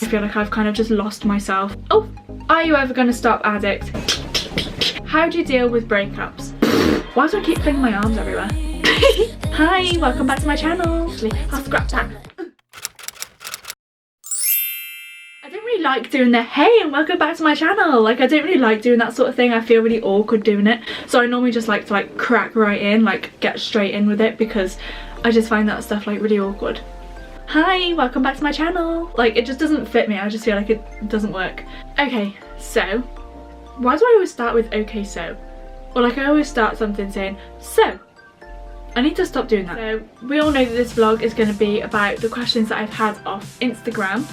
I feel like I've kind of just lost myself. Oh, are you ever going to stop, addict? How do you deal with breakups? Why do I keep flinging my arms everywhere? Hi, welcome back to my channel. Actually, I'll scrap that. I don't really like doing the hey and welcome back to my channel. Like, I don't really like doing that sort of thing. I feel really awkward doing it. So I normally just like to crack right in, like get straight in with it, because I just find that stuff like really awkward. Hi, welcome back to my channel. Like, it just doesn't fit me. I just feel like it doesn't work. Okay, so why do I always start with okay so? Or like I always start something saying so. I need to stop doing that. So we all know that this vlog is going to be about the questions that I've had off Instagram.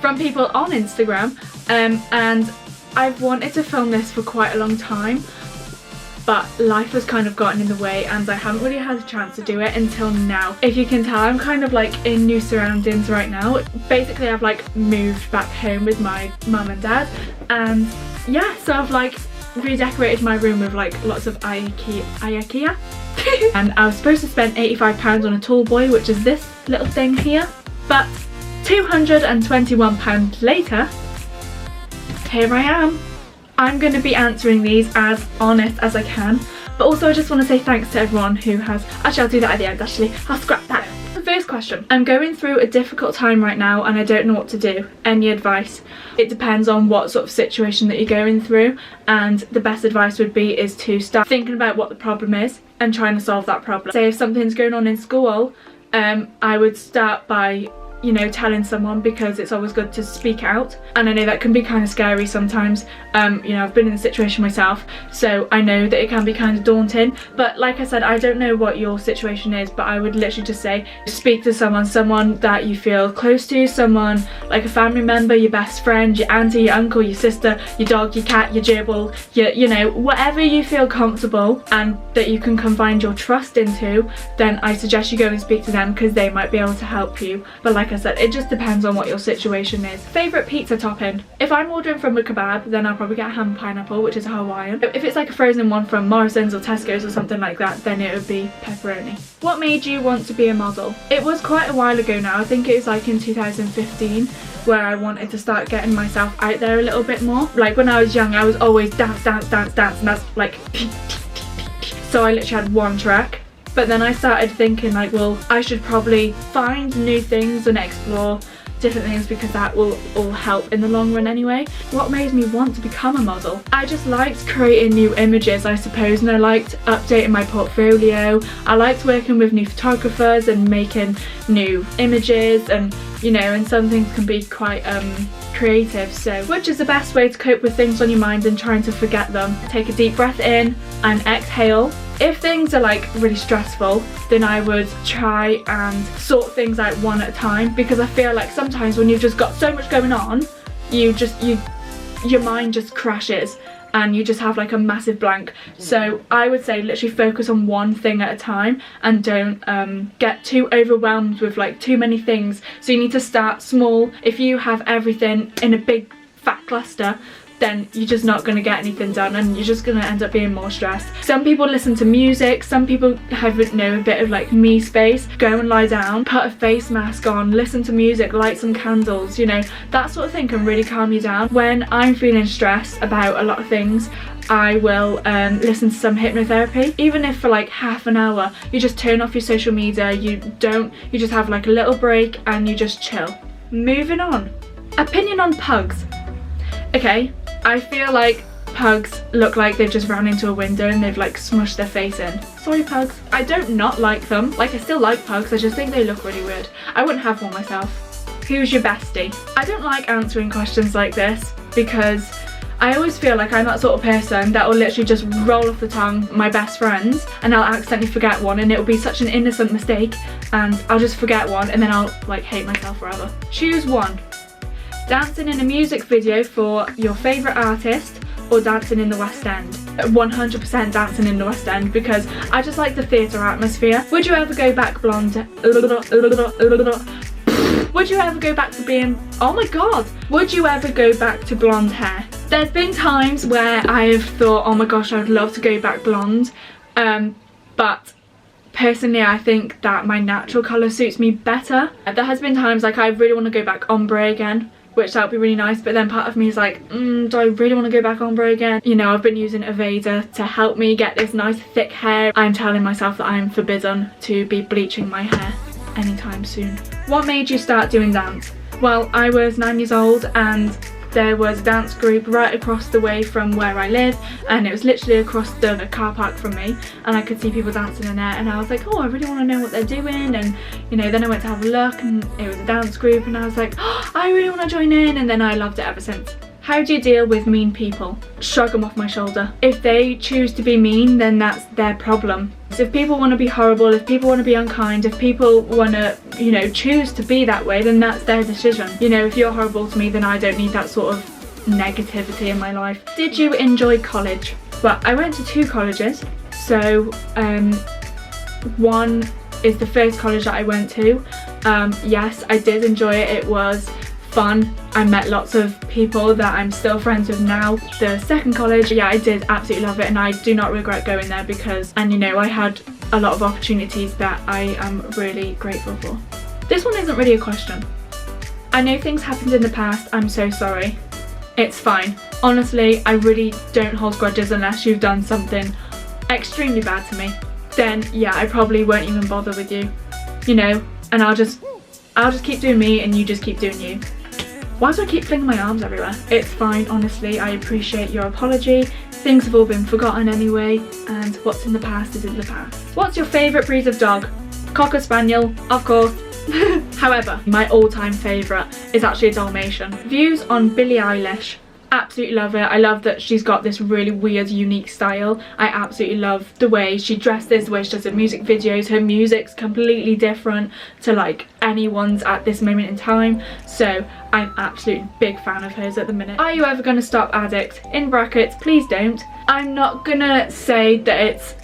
From people on Instagram. And I've wanted to film this for quite a long time, but life has kind of gotten in the way and I haven't really had a chance to do it until now. If you can tell, I'm kind of like in new surroundings right now. Basically, I've like moved back home with my mum and dad, and yeah, so I've like redecorated my room with like lots of IKEA. And I was supposed to spend £85 on a tall boy, which is this little thing here, but £221 later, here I am. I'm going to be answering these as honest as I can, but also I just want to say thanks to everyone who has... Actually, I'll do that at the end, actually. I'll scrap that. The first question. I'm going through a difficult time right now and I don't know what to do. Any advice? It depends on what sort of situation that you're going through, and the best advice would be is to start thinking about what the problem is and trying to solve that problem. Say if something's going on in school, I would start by, you know, telling someone, because it's always good to speak out, and I know that can be kind of scary sometimes. You know, I've been in the situation myself, so I know that it can be kind of daunting, but like I said, I don't know what your situation is, but I would literally just say speak to someone that you feel close to, someone like a family member, your best friend, your auntie, your uncle, your sister, your dog, your cat, your gerbil, you know, whatever you feel comfortable and that you can confide your trust into, then I suggest you go and speak to them, because they might be able to help you. But like I said, it just depends on what your situation is. Favourite pizza topping? If I'm ordering from a kebab, then I'll probably get ham pineapple, which is a Hawaiian. If it's like a frozen one from Morrison's or Tesco's or something like that, then it would be pepperoni. What made you want to be a model? It was quite a while ago now. I think it was like in 2015 where I wanted to start getting myself out there a little bit more. Like when I was young, I was always dance, and that's like so I literally had one track. But then I started thinking like, well, I should probably find new things and explore different things, because that will all help in the long run anyway. What made me want to become a model? I just liked creating new images, I suppose, and I liked updating my portfolio. I liked working with new photographers and making new images, and you know, and some things can be quite creative. So which is the best way to cope with things on your mind and trying to forget them? Take a deep breath in and exhale. If things are like really stressful, then I would try and sort things out one at a time, because I feel like sometimes when you've just got so much going on, your mind just crashes and you just have like a massive blank. So I would say literally focus on one thing at a time and don't get too overwhelmed with like too many things. So you need to start small. If you have everything in a big fat cluster, then you're just not going to get anything done and you're just going to end up being more stressed. Some people listen to music, some people have, you know, a bit of like me space. Go and lie down, put a face mask on, listen to music, light some candles, you know, that sort of thing can really calm you down. When I'm feeling stressed about a lot of things, I will listen to some hypnotherapy. Even if for like half an hour, you just turn off your social media, you just have like a little break and you just chill. Moving on. Opinion on pugs. Okay, I feel like pugs look like they've just ran into a window and they've like smushed their face in. Sorry pugs. I don't not like them. Like, I still like pugs, I just think they look really weird. I wouldn't have one myself. Who's your bestie? I don't like answering questions like this, because I always feel like I'm that sort of person that will literally just roll off the tongue my best friends, and I'll accidentally forget one, and it'll be such an innocent mistake and I'll just forget one and then I'll like hate myself forever. Choose one. Dancing in a music video for your favourite artist, or dancing in the West End? 100% dancing in the West End, because I just like the theatre atmosphere. Would you ever go back blonde? Would you ever go back to being, oh my god, would you ever go back to blonde hair? There's been times where I have thought, oh my gosh, I would love to go back blonde, but Personally, I think that my natural colour suits me better. There has been times like I really want to go back ombre again, which that would be really nice, but then part of me is like, do I really want to go back ombre again? You know, I've been using Aveda to help me get this nice thick hair. I'm telling myself that I'm forbidden to be bleaching my hair anytime soon. What made you start doing dance? Well, I was 9 years old and there was a dance group right across the way from where I live, and it was literally across the car park from me, and I could see people dancing in there, and I was like, oh, I really want to know what they're doing. And you know, then I went to have a look and it was a dance group, and I was like, oh, I really want to join in, and then I loved it ever since. How do you deal with mean people? Shrug them off my shoulder. If they choose to be mean, then that's their problem. So if people want to be horrible, if people want to be unkind, if people want to, you know, choose to be that way, then that's their decision. You know, if you're horrible to me, then I don't need that sort of negativity in my life. Did you enjoy college? Well, I went to 2 colleges. So one is the first college that I went to. Yes, I did enjoy it. It was fun. I met lots of people that I'm still friends with now. The second college, yeah, I did absolutely love it, and I do not regret going there because, and you know, I had a lot of opportunities that I am really grateful for. This one isn't really a question. I know things happened in the past, I'm so sorry. It's fine. Honestly, I really don't hold grudges unless you've done something extremely bad to me. Then yeah, I probably won't even bother with you, you know, and I'll just keep doing me and you just keep doing you. Why do I keep flinging my arms everywhere? It's fine, honestly. I appreciate your apology. Things have all been forgotten anyway, and what's in the past is in the past. What's your favourite breed of dog? Cocker Spaniel, of course. However, my all-time favourite is actually a Dalmatian. Views on Billie Eilish. Absolutely love it. I love that she's got this really weird, unique style. I absolutely love the way she dresses, the way she does her music videos. Her music's completely different to like anyone's at this moment in time. So I'm absolutely big fan of hers at the minute. Are you ever going to stop addict? In brackets, please don't. I'm not going to say that it's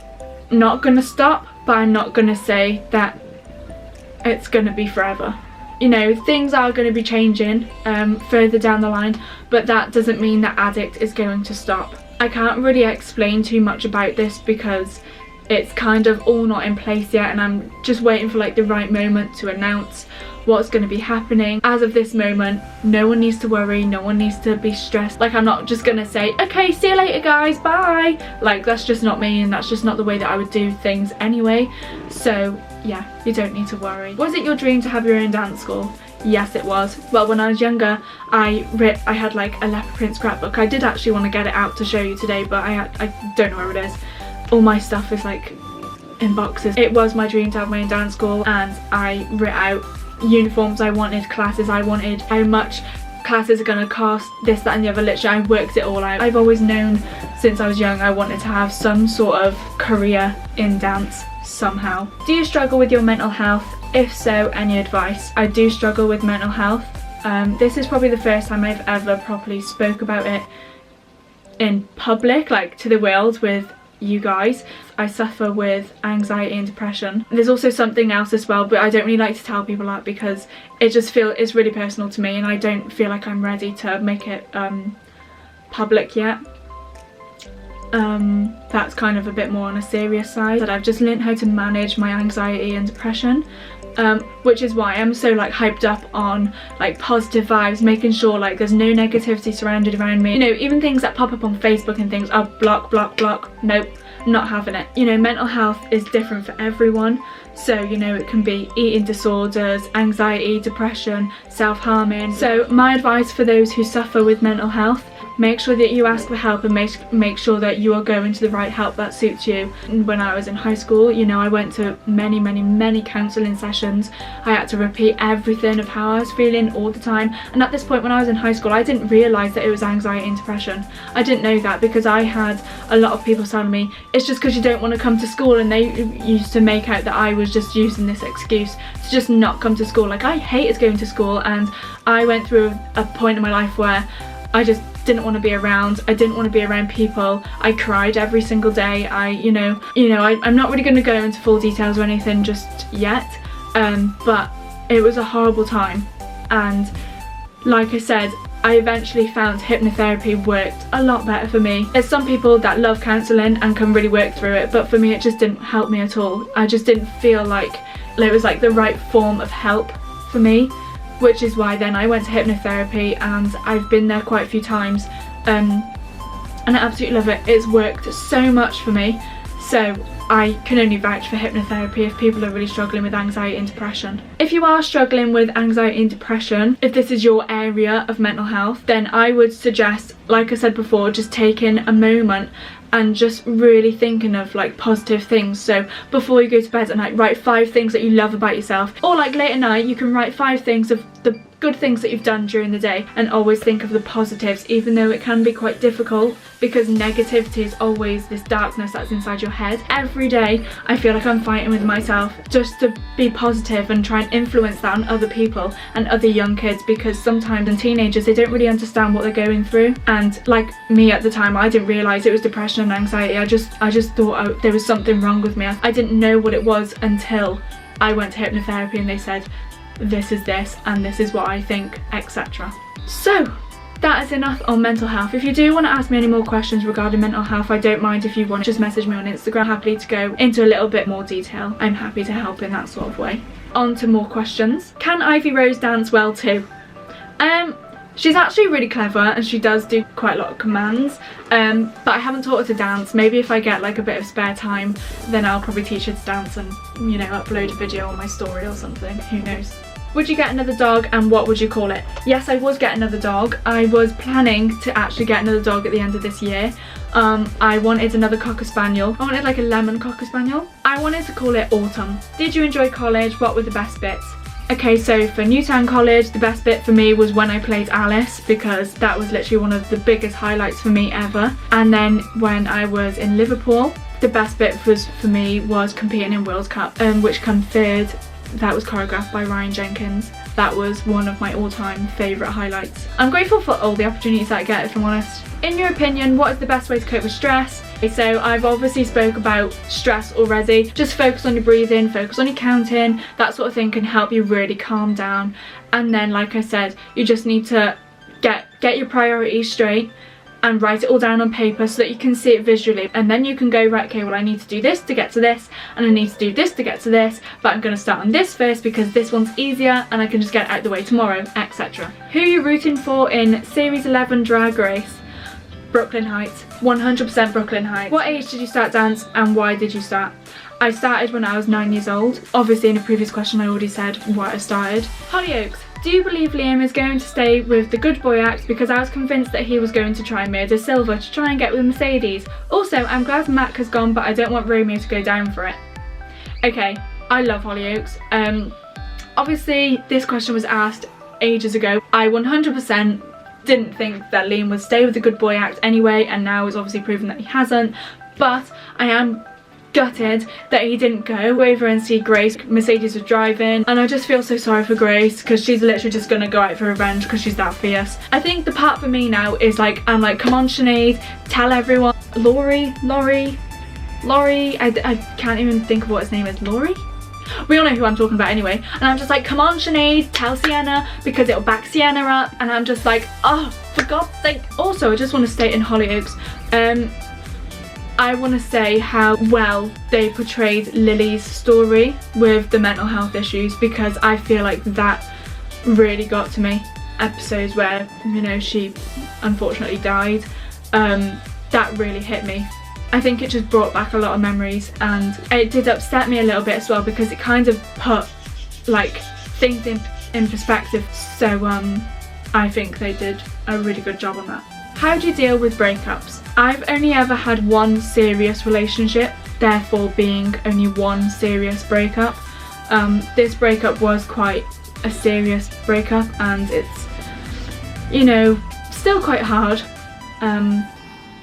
not going to stop, but I'm not going to say that it's going to be forever. You know, things are going to be changing further down the line, but that doesn't mean that addict is going to stop. I can't really explain too much about this because it's kind of all not in place yet, and I'm just waiting for like the right moment to announce what's going to be happening. As of this moment, no one needs to worry, no one needs to be stressed. Like, I'm not just gonna say, okay, see you later guys, bye. Like, that's just not me, and that's just not the way that I would do things anyway. So yeah, you don't need to worry. Was it your dream to have your own dance school? Yes, it was. Well, when I was younger, I had like a leopard print scrapbook. I did actually want to get it out to show you today, but I don't know where it is. All my stuff is like in boxes. It was my dream to have my own dance school, and I writ out uniforms I wanted, classes I wanted, how much classes are going to cost, this, that and the other. Literally, I worked it all out. I've always known since I was young I wanted to have some sort of career in dance somehow. Do you struggle with your mental health? If so, any advice? I do struggle with mental health. This is probably the first time I've ever properly spoke about it in public, like to the world, with you guys. I suffer with anxiety and depression. There's also something else as well, but I don't really like to tell people that because it's really personal to me, and I don't feel like I'm ready to make it public yet. That's kind of a bit more on a serious side, that I've just learned how to manage my anxiety and depression, which is why I'm so like hyped up on like positive vibes, making sure like there's no negativity surrounded around me. You know, even things that pop up on Facebook and things, I'll block. Nope, not having it. You know, mental health is different for everyone. So, you know, it can be eating disorders, anxiety, depression, self-harming. So my advice for those who suffer with mental health: make sure that you ask for help, and make sure that you are going to the right help that suits you. And when I was in high school, you know, I went to many counselling sessions. I had to repeat everything of how I was feeling all the time. And at this point, when I was in high school, I didn't realise that it was anxiety and depression. I didn't know that because I had a lot of people telling me, it's just because you don't want to come to school, and they used to make out that I was just using this excuse to just not come to school. Like, I hated going to school, and I went through a point in my life where I just didn't want to be around. I didn't want to be around people. I cried every single day. I'm not really going to go into full details or anything just yet, but it was a horrible time. And like I said, I eventually found hypnotherapy worked a lot better for me. There's some people that love counselling and can really work through it, but for me it just didn't help me at all. I just didn't feel like it was like the right form of help for me, which is why then I went to hypnotherapy, and I've been there quite a few times, and I absolutely love it. It's worked so much for me, so I can only vouch for hypnotherapy if people are really struggling with anxiety and depression. If you are struggling with anxiety and depression, if this is your area of mental health, then I would suggest, like I said before, just taking a moment and just really thinking of like positive things. So before you go to bed at night, write 5 things that you love about yourself, or like late at night you can write 5 things of the good things that you've done during the day, and always think of the positives, even though it can be quite difficult because negativity is always this darkness that's inside your head. Every day I feel like I'm fighting with myself just to be positive and try and influence that on other people and other young kids, because sometimes in teenagers they don't really understand what they're going through, and like me at the time I didn't realise it was depression and anxiety. I just thought there was something wrong with me. I didn't know what it was until I went to hypnotherapy and they said, this is this and this is what I think, etc. So that is enough on mental health. If you do want to ask me any more questions regarding mental health, I don't mind if you want to just message me on Instagram. I'm happy to go into a little bit more detail. I'm happy to help in that sort of way. On to more questions. Can Ivy Rose dance well too? She's actually really clever and she does do quite a lot of commands, but I haven't taught her to dance. Maybe if I get like a bit of spare time, then I'll probably teach her to dance and, you know, upload a video on my story or something, who knows. Would you get another dog and what would you call it? Yes, I would get another dog. I was planning to actually get another dog at the end of this year. I wanted another Cocker Spaniel. I wanted like a lemon Cocker Spaniel. I wanted to call it Autumn. Did you enjoy college? What were the best bits? Okay, so for Newtown College, the best bit for me was when I played Alice, because that was literally one of the biggest highlights for me ever. And then when I was in Liverpool, the best bit for me was competing in World Cup, which came third. That was choreographed by Ryan Jenkins. That was one of my all-time favourite highlights. I'm grateful for all the opportunities that I get, if I'm honest. In your opinion, what is the best way to cope with stress? So I've obviously spoke about stress already. Just focus on your breathing, focus on your counting, that sort of thing can help you really calm down. And then, like I said, you just need to get your priorities straight and write it all down on paper so that you can see it visually, and then you can go, right, okay, well I need to do this to get to this, and I need to do this to get to this, but I'm going to start on this first because this one's easier and I can just get it out of the way tomorrow, etc. Who are you rooting for in Series 11 Drag Race? Brooklyn Heights, 100% Brooklyn Heights. What age did you start dance and why did you start? I started when I was 9 years old. Obviously in a previous question I already said why I started. Hollyoaks. Do you believe Liam is going to stay with the Good Boy Act? Because I was convinced that he was going to try and murder Silver to try and get with Mercedes. Also, I'm glad Mac has gone, but I don't want Romeo to go down for it. Okay, I love Hollyoaks. Obviously, this question was asked ages ago. I 100% didn't think that Liam would stay with the Good Boy Act anyway, and now it's obviously proven that he hasn't. But I am gutted that he didn't go over and see Grace. Mercedes was driving and I just feel so sorry for Grace because she's literally just gonna go out for revenge because she's that fierce. I think the part for me now is like, I'm like, come on Sinead, tell everyone. Laurie, I can't even think of what his name is. Laurie? We all know who I'm talking about anyway. And I'm just like, come on Sinead, tell Sienna because it'll back Sienna up. And I'm just like, oh, for God's sake. Also, I just want to state in Hollyoaks, I want to say how well they portrayed Lily's story with the mental health issues, because I feel like that really got to me. Episodes where, you know, she unfortunately died, that really hit me. I think it just brought back a lot of memories, and it did upset me a little bit as well because it kind of put like things in perspective. So I think they did a really good job on that. How do you deal with breakups? I've only ever had one serious relationship, therefore being only one serious breakup. This breakup was quite a serious breakup and it's, you know, still quite hard.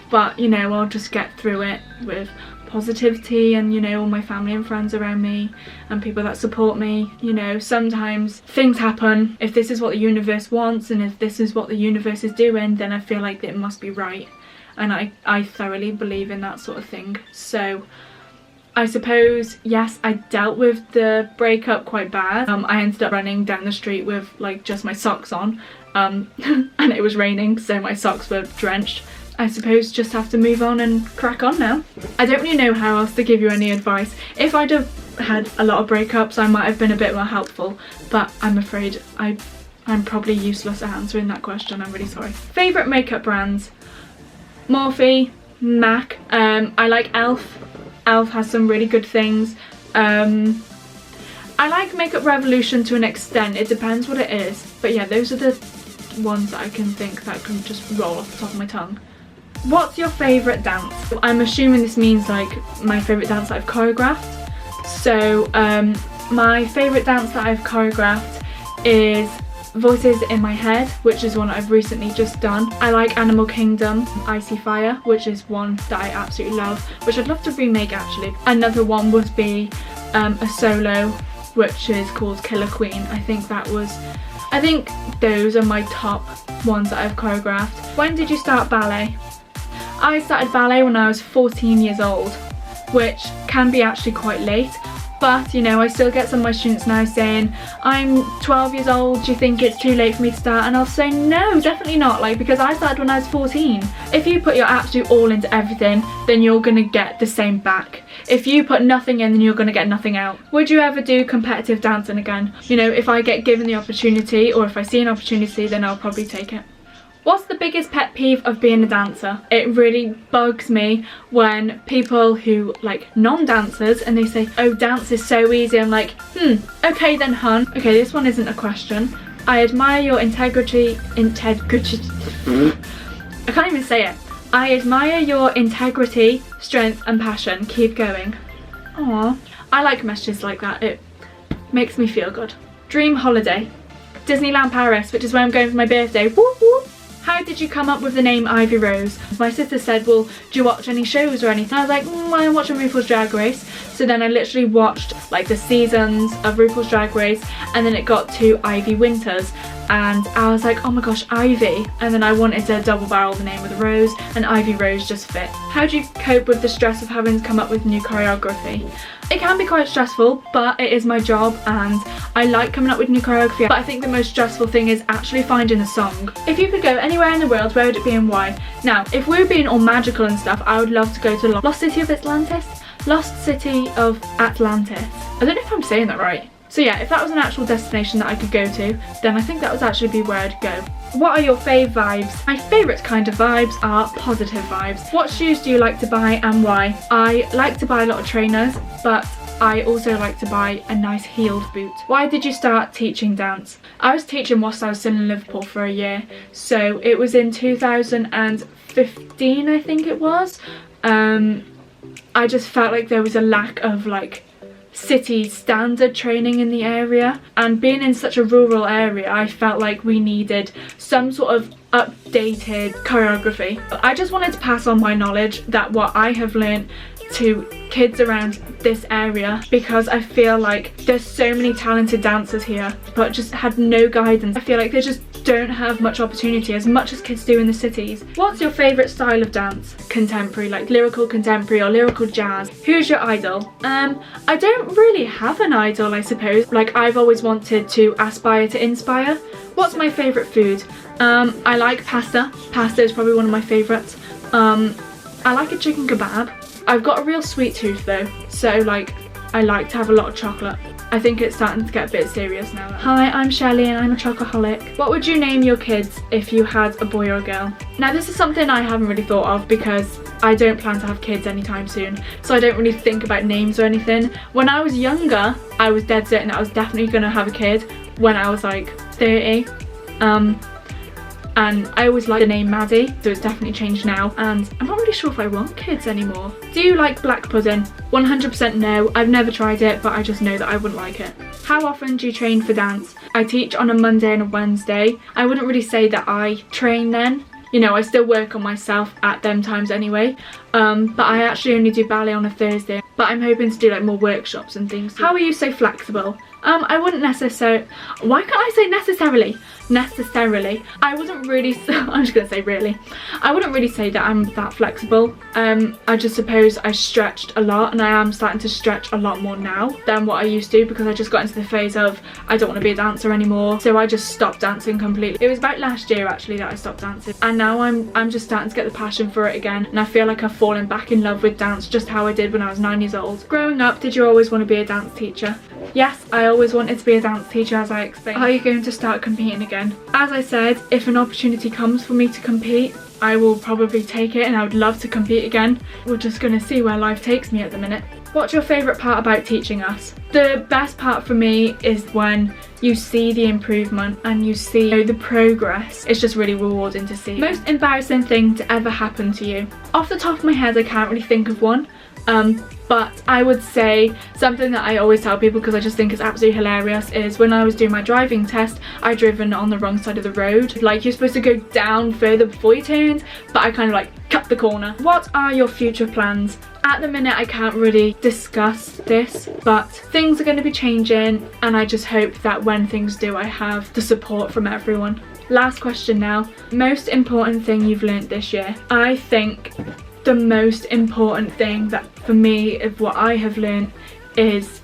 But, you know, I'll just get through it with positivity and, you know, all my family and friends around me and people that support me. You know, sometimes things happen. If this is what the universe wants and if this is what the universe is doing, then I feel like it must be right. And I thoroughly believe in that sort of thing. So I suppose, yes, I dealt with the breakup quite bad. I ended up running down the street with like just my socks on, and it was raining, so my socks were drenched. I suppose just have to move on and crack on now. I don't really know how else to give you any advice. If I'd have had a lot of breakups, I might have been a bit more helpful, but I'm afraid I'm probably useless at answering that question. I'm really sorry. Favourite makeup brands? Morphe, MAC, I like ELF. ELF has some really good things. I like Makeup Revolution to an extent, it depends what it is. But yeah, those are the ones that I can think that can just roll off the top of my tongue. What's your favourite dance? I'm assuming this means like my favourite dance that I've choreographed. So my favourite dance that I've choreographed is Voices in My Head, which is one I've recently just done. I like Animal Kingdom, Icy Fire, which is one that I absolutely love, which I'd love to remake actually. Another one would be a solo, which is called Killer Queen. I think those are my top ones that I've choreographed. When did you start ballet? I started ballet when I was 14 years old, which can be actually quite late. But, you know, I still get some of my students now saying, I'm 12 years old, do you think it's too late for me to start? And I'll say, no, definitely not, like, because I started when I was 14. If you put your absolute all into everything, then you're going to get the same back. If you put nothing in, then you're going to get nothing out. Would you ever do competitive dancing again? You know, if I get given the opportunity, or if I see an opportunity, then I'll probably take it. What's the biggest pet peeve of being a dancer? It really bugs me when people who like non-dancers and they say, oh, dance is so easy. I'm like, okay then, hun. Okay, this one isn't a question. I admire your integrity. I can't even say it. I admire your integrity, strength and passion. Keep going. Aww. I like messages like that. It makes me feel good. Dream holiday. Disneyland Paris, which is where I'm going for my birthday. Whoop whoop. How did you come up with the name Ivy Rose? My sister said, well, do you watch any shows or anything? I was like, I'm watching RuPaul's Drag Race. So then I literally watched like the seasons of RuPaul's Drag Race, and then it got to Ivy Winters and I was like, oh my gosh, Ivy. And then I wanted to double barrel the name with a rose, and Ivy Rose just fit. How do you cope with the stress of having to come up with new choreography? It can be quite stressful, but it is my job and I like coming up with new choreography. But I think the most stressful thing is actually finding a song. If you could go anywhere in the world, where would it be and why? Now, if we were being all magical and stuff, I would love to go to Lost City of Atlantis. Lost City of Atlantis. I don't know if I'm saying that right. So yeah, if that was an actual destination that I could go to, then I think that would actually be where I'd go. What are your fave vibes? My favourite kind of vibes are positive vibes. What shoes do you like to buy and why? I like to buy a lot of trainers, but I also like to buy a nice heeled boot. Why did you start teaching dance? I was teaching whilst I was still in Liverpool for a year. So it was in 2015, I think it was. I just felt like there was a lack of like city standard training in the area, and being in such a rural area, I felt like we needed some sort of updated choreography. I just wanted to pass on my knowledge, that what I have learned, to kids around this area, because I feel like there's so many talented dancers here but just had no guidance. I feel like they just don't have much opportunity as much as kids do in the cities. What's your favourite style of dance? Contemporary, like lyrical contemporary or lyrical jazz. Who's your idol? I don't really have an idol, I suppose. Like, I've always wanted to aspire to inspire. What's my favourite food? I like pasta. Pasta is probably one of my favourites. I like a chicken kebab. I've got a real sweet tooth though, so like I like to have a lot of chocolate. I think it's starting to get a bit serious now. Hi, I'm Shelley and I'm a chocoholic. What would you name your kids if you had a boy or a girl? Now this is something I haven't really thought of because I don't plan to have kids anytime soon, so I don't really think about names or anything. When I was younger, I was dead certain I was definitely gonna have a kid when I was like 30. And I always liked the name Maddie, so it's definitely changed now, and I'm not really sure if I want kids anymore. Do you like black pudding? 100% no. I've never tried it, but I just know that I wouldn't like it. How often do you train for dance? I teach on a Monday and a Wednesday. I wouldn't really say that I train then. You know, I still work on myself at them times anyway, but I actually only do ballet on a Thursday, but I'm hoping to do like more workshops and things. How are you so flexible? I wouldn't necessarily, why can't I say necessarily? necessarily. I wouldn't really I'm just gonna say really, I wouldn't really say that I'm that flexible. I just suppose I stretched a lot, and I am starting to stretch a lot more now than what I used to, because I just got into the phase of I don't want to be a dancer anymore, so I just stopped dancing completely. It was about last year actually that I stopped dancing, and now I'm just starting to get the passion for it again, and I feel like I've fallen back in love with dance just how I did when I was 9 years old. Growing up, did you always want to be a dance teacher? Yes, I always wanted to be a dance teacher, as I explained. Are you going to start competing again? As I said, if an opportunity comes for me to compete, I will probably take it, and I would love to compete again. We're just going to see where life takes me at the minute. What's your favourite part about teaching us? The best part for me is when you see the improvement and you see the progress. It's just really rewarding to see. Most embarrassing thing to ever happen to you? Off the top of my head, I can't really think of one. But I would say something that I always tell people, because I just think it's absolutely hilarious, is when I was doing my driving test, I'd driven on the wrong side of the road. Like, you're supposed to go down further before you turned, but I kind of like cut the corner. What are your future plans? At the minute, I can't really discuss this, but things are going to be changing, and I just hope that when things do, I have the support from everyone. Last question now. Most important thing you've learnt this year? I think the most important thing that for me of what I have learned is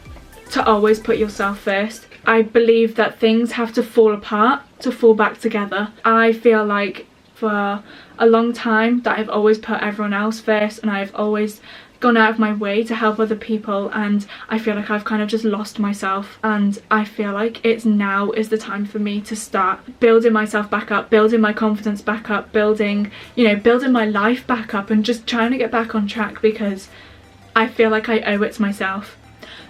to always put yourself first. I believe that things have to fall apart to fall back together. I feel like for a long time that I've always put everyone else first, and I've always gone out of my way to help other people, and I feel like I've kind of just lost myself, and I feel like now is the time for me to start building myself back up, building my confidence back up, building my life back up, and just trying to get back on track, because I feel like I owe it to myself.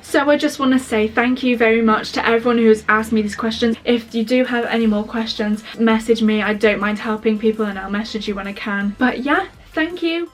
So I just want to say thank you very much to everyone who's asked me these questions. If you do have any more questions, message me. I don't mind helping people, and I'll message you when I can. But yeah, thank you.